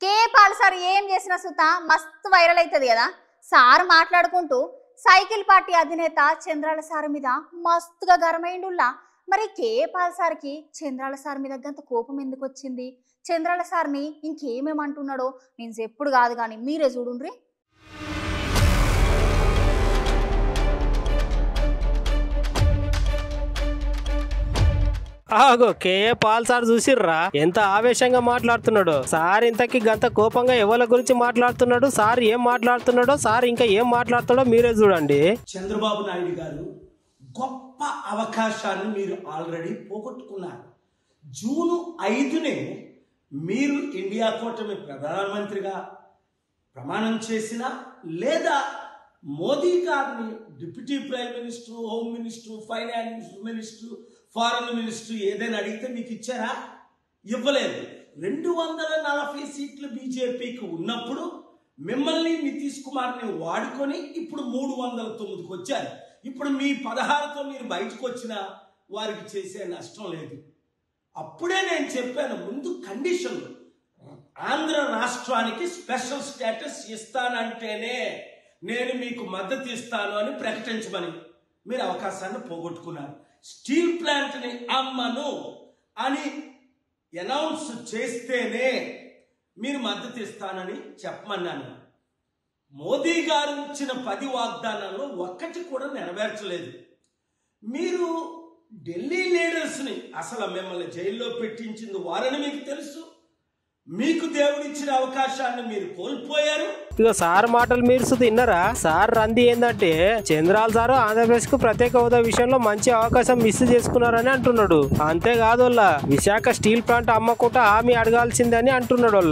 కేపాల్ sir ఏం చేసిన సుత మస్తు వైరల్ అవుతుంది కదా. సార్ మాట్లాడుకుంటూ సైకిల్ పార్టీ అధినేత చంద్రాల సార్ మీద మస్తుగా గరమైండుల్లా. మరి కేపాల్ సార్కి చంద్రాల సార్ మీద గంత కోపం ఎందుకు వచ్చింది? చంద్రాల సార్ని ఇంకేమేమంటున్నాడో నేను ఎప్పుడు కాదు కానీ మీరే చూడుండ్రి. ఆగో కేఏ పాల్ సార్ చూసిర్రా ఎంత ఆవేశంగా మాట్లాడుతున్నాడు. సార్ ఇంతకి గంత కోపంగా ఎవరి గురించి మాట్లాడుతున్నాడు, సార్ ఏం మాట్లాడుతున్నాడో, సార్ ఇంకా ఏం మాట్లాడుతాడో మీరే చూడండి. చంద్రబాబు నాయుడు గారు గొప్ప అవకాశాన్ని మీరు ఆల్రెడీ పోగొట్టుకున్నారు. జూన్ 5నే మీరు ఇండియా కూటమి ప్రధానమంత్రిగా ప్రమాణం చేసిన లేదా మోదీ గారిని deputy prime minister, home minister, finance minister, foreign minister ఏదైనా అడిగితే మీకు ఇచ్చారా? ఇవ్వలేదు. 240 సీట్లు బీజేపీకి ఉన్నప్పుడు మిమ్మల్ని నితీష్ కుమార్ని వాడుకొని ఇప్పుడు 309కి వచ్చారు. ఇప్పుడు మీ 16తో మీరు బయటకు వచ్చినా వారికి చేసే నష్టం లేదు. అప్పుడే నేను చెప్పాను, ముందు కండిషన్ ఆంధ్ర రాష్ట్రానికి స్పెషల్ స్టేటస్ ఇస్తానంటేనే నేను మీకు మద్దతు ఇస్తాను అని ప్రకటించమని. మీరు అవకాశాన్ని పోగొట్టుకున్నారు. స్టీల్ ప్లాంట్ని అమ్మను అని అనౌన్స్ చేస్తేనే మీరు మద్దతు ఇస్తానని చెప్పమన్నాను. మోదీ గారు ఇచ్చిన 10 వాగ్దానాల్లో ఒక్కటి కూడా నెరవేర్చలేదు. మీరు ఢిల్లీ లీడర్స్ని అసలు మిమ్మల్ని జైల్లో పెట్టించింది వారని మీకు తెలుసు. మీకు దేవుడిచ్చిన అవకాశాన్ని మీరు కోల్పోయారు. ఇక సార్ మాటలు మీరు తిన్నారా? సార్ రంది ఏంటంటే చంద్రాల సార్ ఆంధ్రప్రదేశ్ కు ప్రత్యేక హోదా విషయంలో మంచి అవకాశం మిస్ చేసుకున్నారని అంటున్నాడు. అంతేకాదు విశాఖ స్టీల్ ప్లాంట్ అమ్మకుండా హామీ అడగాల్సిందని అంటున్నాడు.